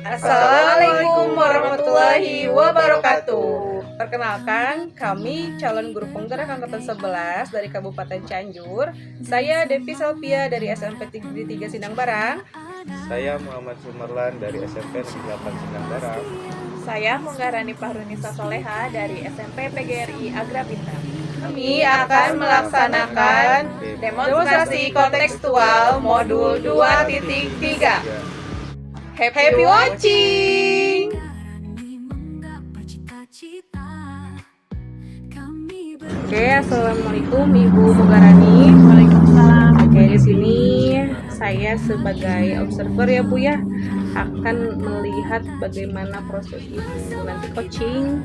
Assalamualaikum warahmatullahi wabarakatuh. Perkenalkan, kami calon guru penggerak angkatan 11 dari Kabupaten Cianjur. Saya Devi Selvia dari SMP Negeri 3 Sindang Barang. Saya Muhammad Sumerlan dari SMP Negeri 8 Sindang Barang. Saya Munggarani Fahrunisa Soleha dari SMP PGRI Agra Bintang. Kami akan melaksanakan demonstrasi kontekstual modul 2.3. Happy watching! Oke, assalamualaikum Ibu Munggarani. Waalaikumsalam. Oke, di sini saya sebagai observer ya Bu ya akan melihat bagaimana proses Ibu nanti coaching.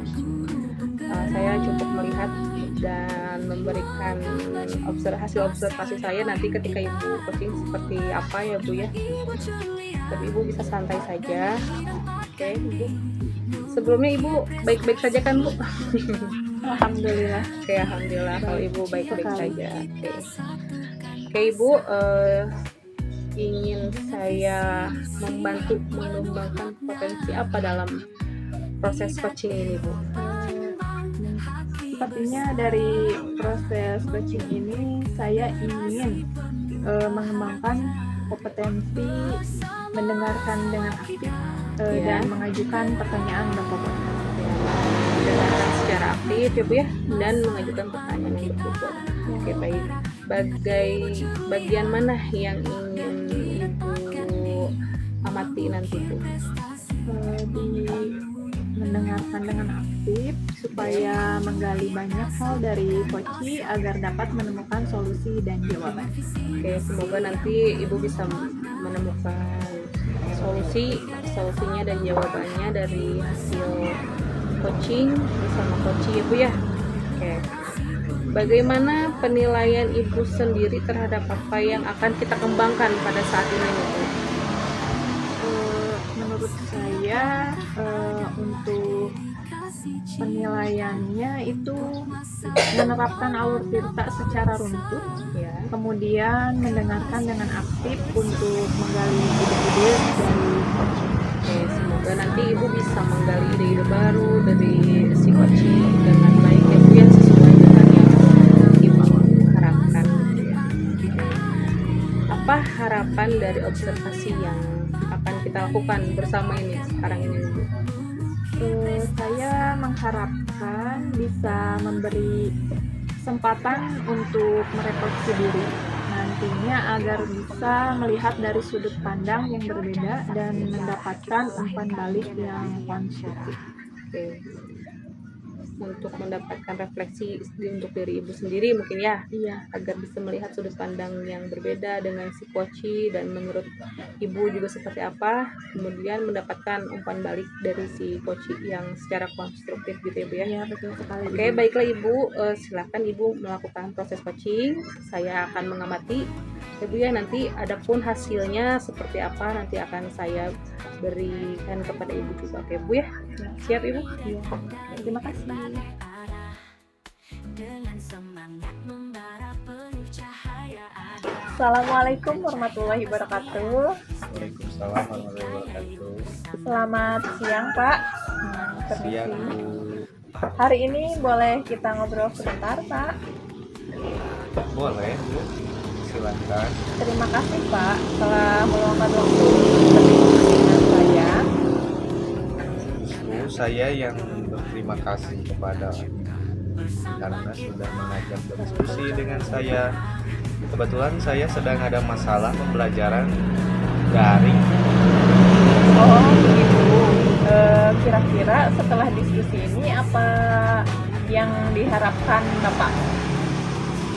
Saya cukup melihat dan memberikan hasil observasi saya nanti ketika Ibu coaching seperti apa ya Bu ya. Tapi Ibu bisa santai saja. Oke, Ibu. Sebelumnya Ibu baik-baik saja kan Bu? Alhamdulillah. Oke, alhamdulillah kalau Ibu baik-baik saja. Oke Ibu, ingin saya membantu mengembangkan potensi apa dalam proses coaching ini Bu? Sepertinya dari proses coaching ini saya ingin mengembangkan kompetensi mendengarkan dengan aktif dan mengajukan pertanyaan dan pokoknya. Mendengarkan secara aktif ya Bu ya, dan mengajukan pertanyaan yang berbobot. Oke, baik. Bagian mana yang ingin Ibu amati nanti Bu? Di mendengarkan dengan aktif supaya menggali banyak hal dari coach agar dapat menemukan solusi dan jawaban. Oke, semoga nanti Ibu bisa menemukan solusinya dan jawabannya dari hasil coaching bersama coach ya Bu ya. Oke. Bagaimana penilaian Ibu sendiri terhadap apa yang akan kita kembangkan pada saat ini Bu? Menurut saya untuk penilaiannya itu menerapkan alur tirta secara runtut, Ya. kemudian mendengarkan dengan aktif untuk menggali ide-ide dari coaching. Oke, semoga nanti Ibu bisa menggali ide-ide baru dari si coaching dengan baik ya Bu ya, sesuai dengan yang Ibu harapkan gitu ya. Apa harapan dari observasi yang akan kita lakukan bersama ini sekarang ini Bu? Saya mengharapkan bisa memberi kesempatan untuk merefleksi diri nantinya agar bisa melihat dari sudut pandang yang berbeda dan mendapatkan umpan balik yang konstruktif. Oke. Untuk mendapatkan refleksi untuk diri Ibu sendiri mungkin ya, Iya, agar bisa melihat sudut pandang yang berbeda dengan si coach dan menurut Ibu juga seperti apa, kemudian mendapatkan umpan balik dari si coach yang secara konstruktif gitu ya Bu ya. iya betul sekali. Oke, baiklah Ibu, silakan Ibu melakukan proses coaching. Saya akan mengamati ya Bu ya, nanti adapun hasilnya seperti apa nanti akan saya berikan kepada Ibu juga. Oke Bu ya, siap Ibu? Iya. Terima kasih. Assalamualaikum warahmatullahi wabarakatuh. Waalaikumsalam warahmatullahi wabarakatuh. Selamat siang Pak. Siang Permisi. Bu. Hari ini boleh kita ngobrol sebentar Pak? Boleh Bu, silakan. Terima kasih Pak telah meluangkan waktu berdiskusi dengan saya. Bu, saya yang berterima kasih kepada karena sudah mengajak berdiskusi dengan saya. Kebetulan saya sedang ada masalah pembelajaran daring. Oh begitu. Kira-kira setelah diskusi ini apa yang diharapkan Bapak?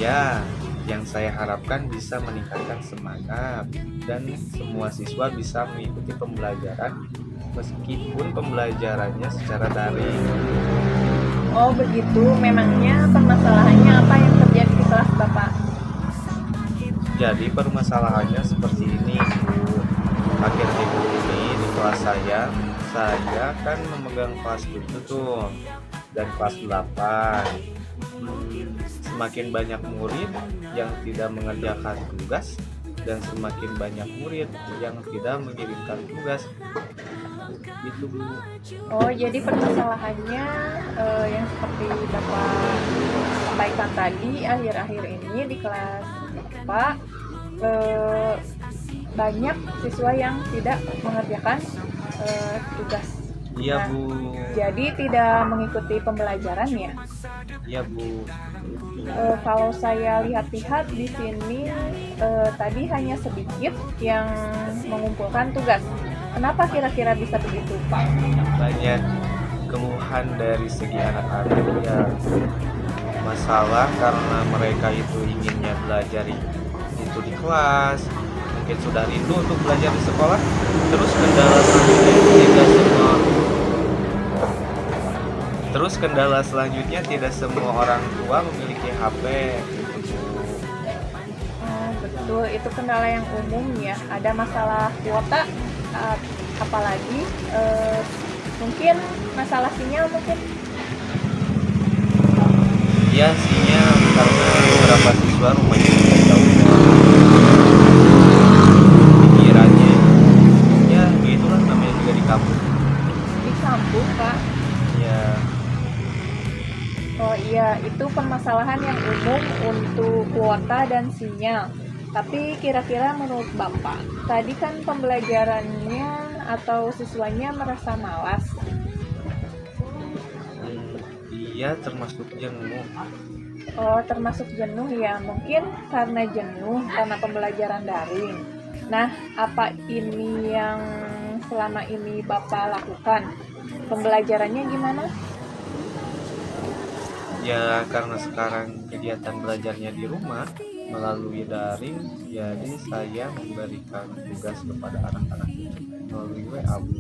Ya, yang saya harapkan bisa meningkatkan semangat dan semua siswa bisa mengikuti pembelajaran meskipun pembelajarannya secara daring. Oh begitu. Memangnya permasalahannya apa yang terjadi di kelas Bapak? Jadi permasalahannya seperti ini Bu. Akhir-akhir ini di kelas saya kan memegang kelas 7 tuh dan kelas 8. Semakin banyak murid yang tidak mengerjakan tugas dan semakin banyak murid yang tidak mengirimkan tugas. gitu Bu. Oh, jadi permasalahannya yang seperti Bapak sampaikan tadi, akhir-akhir ini di kelas Bapak eh, banyak siswa yang tidak mengerjakan tugas. Iya Nah, Bu. jadi tidak mengikuti pembelajaran ya. Iya Bu. Kalau saya lihat-lihat di sini tadi hanya sedikit yang mengumpulkan tugas. Kenapa kira-kira bisa begitu, Pak? Banyak keluhan dari segi anak-anak ya, masalah karena mereka itu inginnya belajar itu di kelas, mungkin sudah rindu untuk belajar di sekolah, terus kendala selanjutnya tidak semua orang tua memiliki HP gitu Bu. Betul, itu kendala yang umum ya. Ada masalah kuota, apalagi mungkin masalah sinyal mungkin. Ya sinyal, karena beberapa siswa rumahnya juga jauh, pikirannya ya begitulah, namanya juga di kampung Di kampung, Pak. ya. Oh iya, itu permasalahan yang umum untuk kuota dan sinyal. Tapi kira-kira menurut Bapak, tadi kan pembelajarannya atau siswanya merasa malas. Iya, termasuk jenuh. Oh, termasuk jenuh ya. Mungkin karena jenuh karena pembelajaran daring. Nah, apa ini yang selama ini Bapak lakukan? Pembelajarannya gimana? Ya karena sekarang kegiatan belajarnya di rumah melalui daring, jadi saya memberikan tugas kepada anak-anak itu melalui WA Bu.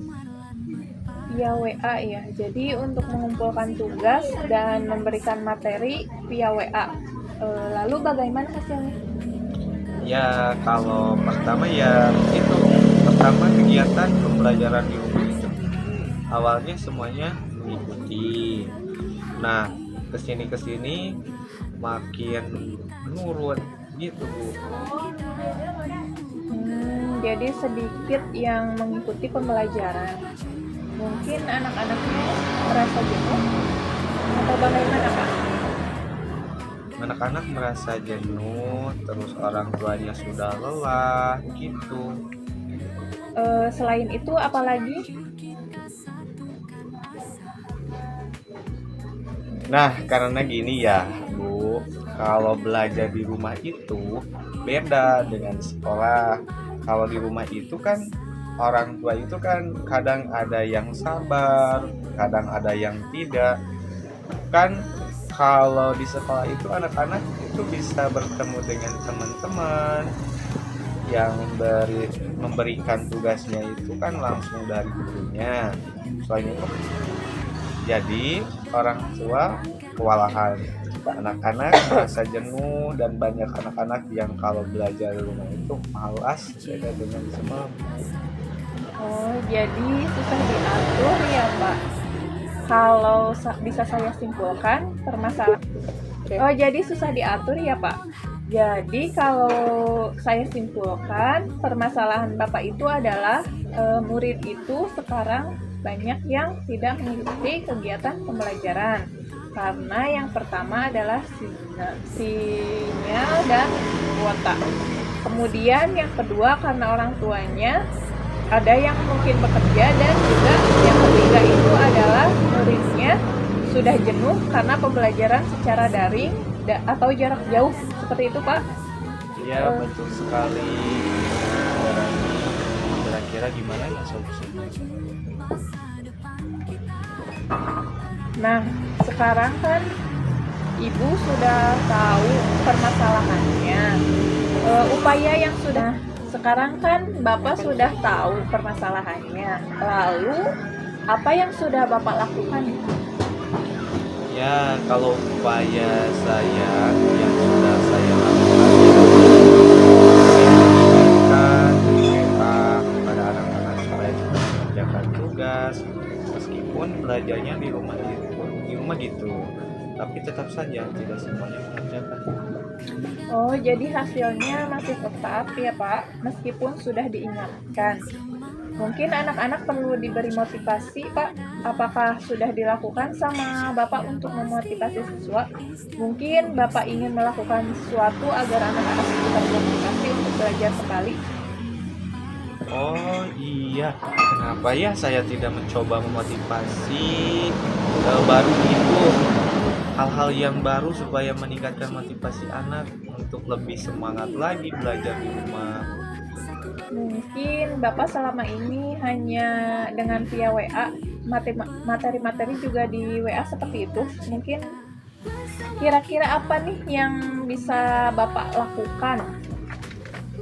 Via WA ya. Jadi untuk mengumpulkan tugas dan memberikan materi via WA. Lalu bagaimana hasilnya? Ya kalau pertama ya itu, pertama kegiatan pembelajaran di rumah itu awalnya semuanya mengikuti. Nah kesini makin menurun gitu Bu. Jadi sedikit yang mengikuti pembelajaran. Mungkin anak-anaknya merasa jenuh atau bagaimana, Pak? Anak-anak merasa jenuh, terus orang tuanya sudah lelah gitu. Selain itu apalagi? Nah karena gini ya Bu, kalau belajar di rumah itu beda dengan di sekolah. Kalau di rumah itu kan orang tua itu kan kadang ada yang sabar, kadang ada yang tidak. Kan kalau di sekolah itu anak-anak itu bisa bertemu dengan teman-teman yang memberikan tugasnya itu kan langsung dari gurunya. Selain itu jadi orang tua kewalahan, anak-anak merasa jenuh, dan banyak anak-anak yang kalau belajar di rumah itu malas, beda dengan semalam. Oh, jadi susah diatur ya, Pak. Kalau bisa saya simpulkan permasalahan. Oh, jadi susah diatur ya, Pak. Jadi kalau saya simpulkan permasalahan Bapak itu adalah murid itu sekarang banyak yang tidak mengikuti kegiatan pembelajaran. Karena yang pertama adalah sinyal dan kuota. Kemudian yang kedua karena orang tuanya ada yang mungkin bekerja, dan juga yang ketiga itu adalah muridnya sudah jenuh karena pembelajaran secara daring atau jarak jauh, seperti itu Pak. Ya betul sekali. Kira-kira gimana ya solusinya? Nah, sekarang kan Ibu sudah tahu permasalahannya. Upaya yang sudah sekarang kan Bapak sudah tahu permasalahannya. Lalu apa yang sudah Bapak lakukan? Ya kalau upaya saya yang sudah saya lakukan mengingatkan kepada anak-anak supaya juga mengerjakan tugas, meskipun belajarnya di rumah gitu, tapi tetap saja tidak semuanya mengerjakan. Oh, jadi hasilnya masih tetap ya Pak, meskipun sudah diingatkan. Mungkin anak-anak perlu diberi motivasi, Pak. Apakah sudah dilakukan sama Bapak untuk memotivasi siswa? Mungkin Bapak ingin melakukan sesuatu agar anak-anak termotivasi untuk belajar kembali. Oh iya, kenapa ya saya tidak mencoba memotivasi baru itu hal-hal yang baru supaya meningkatkan motivasi anak untuk lebih semangat lagi belajar di rumah. Mungkin Bapak selama ini hanya dengan via WA, materi-materi juga di WA seperti itu. Mungkin kira-kira apa nih yang bisa Bapak lakukan?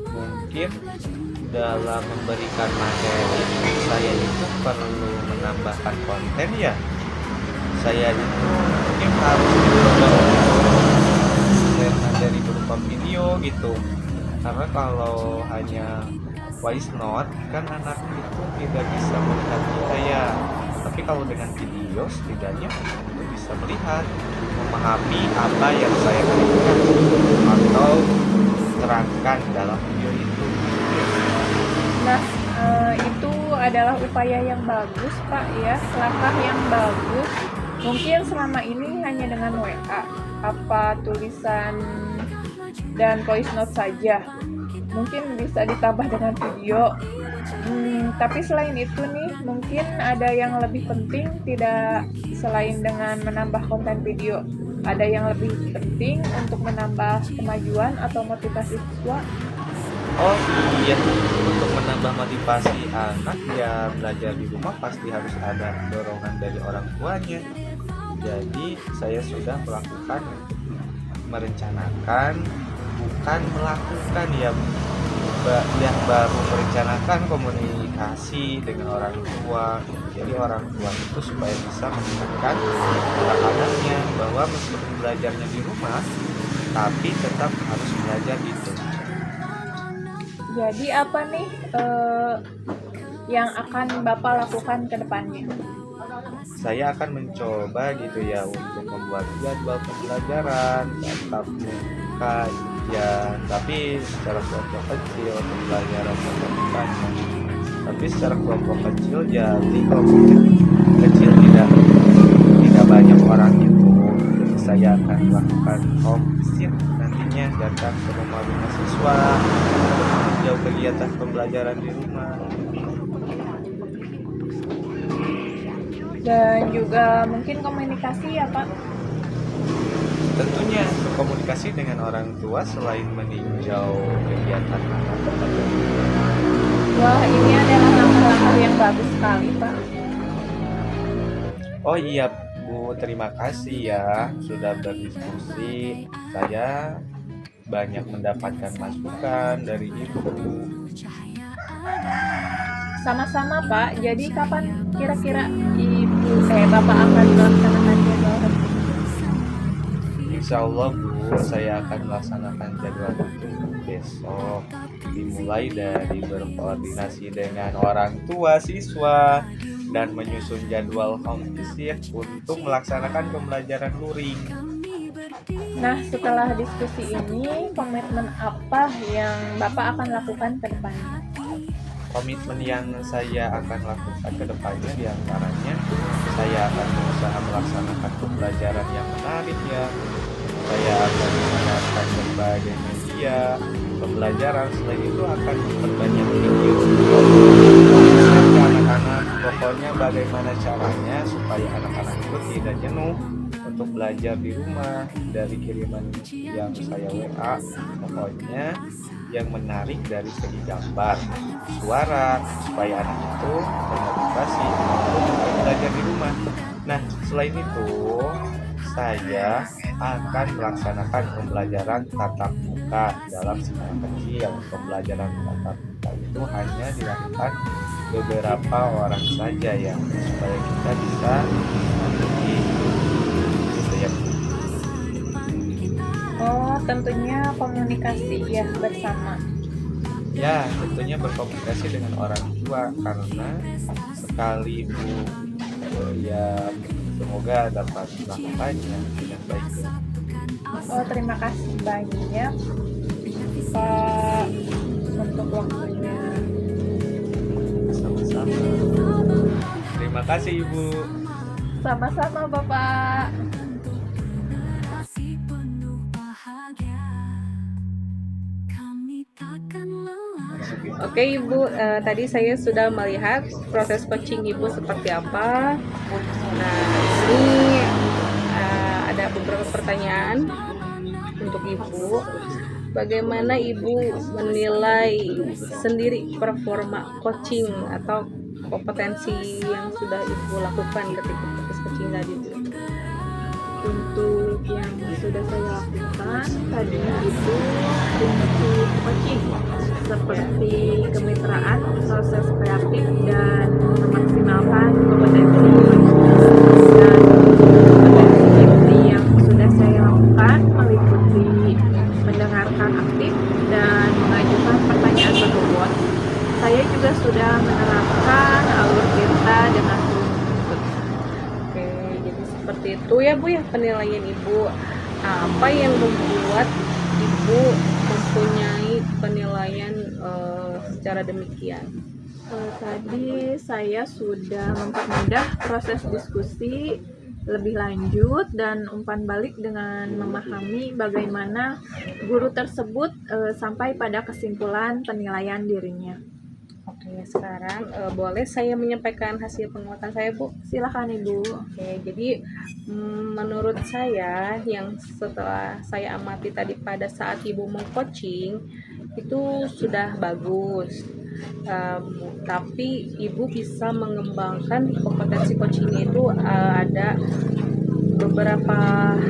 Mungkin dalam memberikan materi saya itu perlu menambahkan konten ya. Saya itu mungkin harus mencoba materi berupa video gitu. Karena kalau hanya voice note kan anak itu tidak bisa melihat kita ya. Tapi kalau dengan video setidaknya itu bisa melihat, memahami apa yang saya berikan atau terangkan dalam video itu. Nah, itu adalah upaya yang bagus, Pak, ya. Langkah yang bagus. Mungkin selama ini hanya dengan WA, apa tulisan dan voice note saja. Mungkin bisa ditambah dengan video. Tapi selain itu nih, mungkin ada yang lebih penting, tidak selain dengan menambah konten video. Ada yang lebih penting untuk menambah kemajuan atau motivasi siswa. Oh iya, untuk menambah motivasi anak ya belajar di rumah pasti harus ada dorongan dari orang tuanya. Jadi saya sudah melakukan merencanakan, bukan melakukan ya, yang baru merencanakan komunikasi dengan orang tua. Jadi orang tua itu supaya bisa mengingatkan anak-anaknya bahwa meskipun belajarnya di rumah, tapi tetap harus belajar itu. Jadi apa nih yang akan Bapak lakukan ke depannya? Saya akan mencoba gitu ya untuk membuat jadwal pembelajaran tatap muka ya, tapi secara kelompok kecil pembelajaran tatap mukanya. Tapi secara kelompok kecil jadi kelompok kecil tidak banyak orang itu. Saya akan melakukan home visit nantinya, datang ke rumah siswa jauh kegiatan pembelajaran di rumah. Dan juga mungkin komunikasi ya, Pak. Tentunya komunikasi dengan orang tua selain meninjau kegiatan anak. Wah, ini adalah langkah-langkah yang bagus sekali, Pak. Oh iya Bu, terima kasih ya sudah berdiskusi. Saya banyak mendapatkan masukan dari Ibu. Sama-sama, Pak. Jadi kapan kira-kira Bapak akan melaksanakan jadwal tersebut? Insya Allah Bu, saya akan melaksanakan jadwal itu besok. Dimulai dari berkoordinasi dengan orang tua siswa dan menyusun jadwal home visit untuk melaksanakan pembelajaran luring. Nah, setelah diskusi ini, komitmen apa yang Bapak akan lakukan ke depannya? Komitmen yang saya akan lakukan ke depannya diantaranya saya akan berusaha melaksanakan pembelajaran yang menarik ya. Saya akan menggunakan berbagai media pembelajaran. Selain itu akan memperbanyak video ke anak-anak. Pokoknya bagaimana caranya supaya anak-anak itu tidak jenuh untuk belajar di rumah dari kiriman yang saya WA. Pokoknya yang menarik dari segi gambar, suara, supaya anak itu termotivasi untuk belajar di rumah. Nah, selain itu, saya akan melaksanakan pembelajaran tatap muka dalam skala kecil. Pembelajaran tatap muka itu hanya dilakukan beberapa orang saja ya, supaya kita bisa memiliki gitu ya. Oh, tentunya komunikasi ya bersama. Ya, tentunya berkomunikasi dengan orang tua karena sekali Bu ya semoga dapat melakukannya dengan baik. Oh, terima kasih banyak Pak untuk waktunya. Sama-sama. Terima kasih Ibu. Sama-sama Bapak. Kasih penuh bahagia, kami takkan lelah. Oke Ibu, tadi saya sudah melihat proses coaching Ibu seperti apa. Nah, ini ada beberapa pertanyaan untuk Ibu. Bagaimana Ibu menilai sendiri performa coaching atau kompetensi yang sudah Ibu lakukan ketika proses coaching tadi, Bu? Untuk yang sudah saya lakukan tadi itu prinsip coaching seperti kemitraan, proses kreatif, dan memaksimalkan kompetensi. Dan kompetensi inti yang sudah saya lakukan meliputi mendengarkan aktif dan mengajukan pertanyaan berbobot. Saya juga sudah menerapkan alur cerita dengan runtut. Oke, jadi seperti itu ya Bu ya penilaian Ibu. Apa yang membuat Ibu mempunyai penilaian secara demikian? Tadi saya sudah mempermudah proses diskusi lebih lanjut dan umpan balik dengan memahami bagaimana guru tersebut sampai pada kesimpulan penilaian dirinya. Oke, sekarang boleh saya menyampaikan hasil pengamatan saya, Bu? Silakan Ibu. Oke, jadi menurut saya yang setelah saya amati tadi pada saat Ibu meng-coaching itu sudah bagus. Tapi Ibu bisa mengembangkan kompetensi coachingnya itu ada beberapa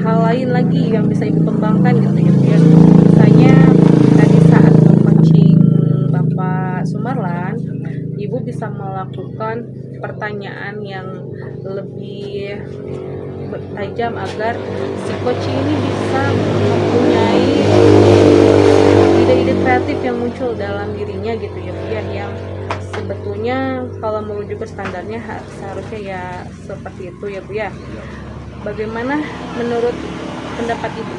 hal lain lagi yang bisa Ibu kembangkan gitu ya. Misalnya tadi saat coaching Bapak Sumarlan, Ibu bisa melakukan pertanyaan yang lebih tajam agar si coach ini bisa mempunyai ide-ide kreatif yang muncul dalam dirinya gitu ya, yang sebetulnya kalau merujuk ke standarnya seharusnya ya seperti itu ya Bu ya. Bagaimana menurut pendapat Ibu?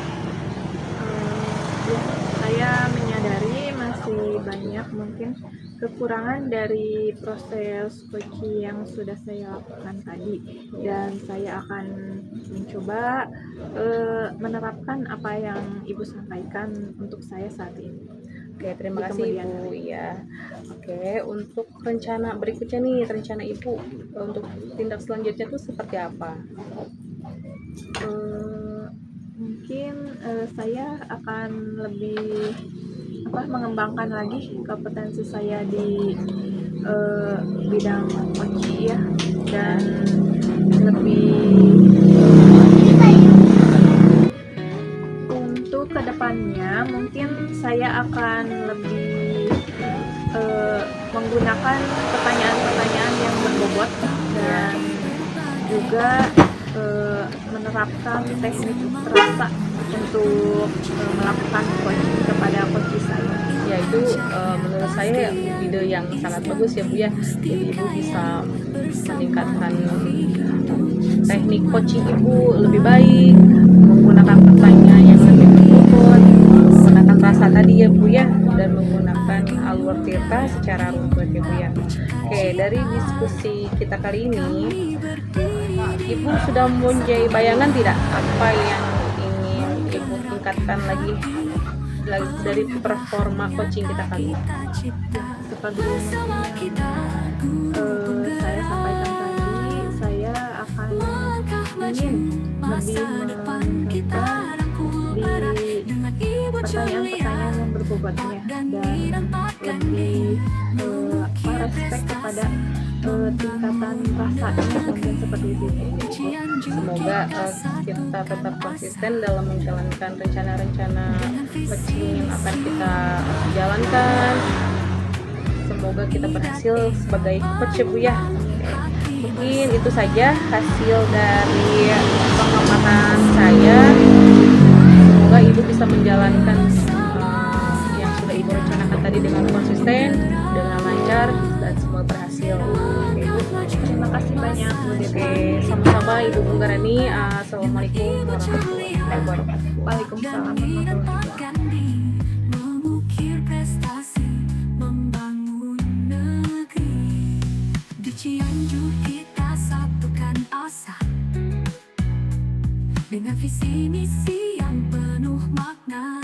Ya, saya menyadari masih banyak mungkin kekurangan dari proses coaching yang sudah saya lakukan tadi, dan saya akan mencoba menerapkan apa yang Ibu sampaikan untuk saya saat ini. Oke, terima Di kasih kemudian Ibu hari. ya. Oke, untuk rencana berikutnya nih, rencana Ibu untuk tindak selanjutnya itu seperti apa? Mungkin saya akan lebih mengembangkan lagi kompetensi saya di bidang coaching ya, dan lebih untuk kedepannya mungkin saya akan lebih menggunakan pertanyaan-pertanyaan yang berbobot dan juga menerapkan teknik rasa untuk melakukan coaching kepada coach saya. Ya itu menurut saya ide yang sangat bagus ya Bu ya. Jadi Ibu bisa meningkatkan teknik coaching Ibu lebih baik, menggunakan pertanyaan yang lebih berbobot, menggunakan rasa tadi ya Bu ya, dan menggunakan alur cerita secara runtut ya Bu ya. Oke, dari diskusi kita kali ini Ibu sudah mempunyai bayangan tidak apa yang ingin Ibu tingkatkan lagi dari performa coaching kita kali ini? Seperti saya sampaikan tadi, saya akan ingin lebih meningkatkan di pertanyaan-pertanyaan yang berbobotnya dan lebih respect kepada tingkatan rasanya mungkin seperti itu. Semoga kita tetap konsisten dalam menjalankan rencana-rencana coaching yang akan kita jalankan. Semoga kita berhasil sebagai coach ya Bu ya. Mungkin itu saja hasil dari pengamatan saya. Semoga Ibu bisa menjalankan yang sudah Ibu rencanakan tadi dengan konsisten, dengan lancar, dan semua berhasil. Oke, Bu. Terima kasih banyak Bu Dede. Oke, sama-sama Ibu Bunggarani. Assalamualaikum warahmatullahi wabarakatuh. Waalaikumsalam warahmatullahi wabarakatuh. Mengukir prestasi, membangun negeri. dengan visi misi yang penuh makna.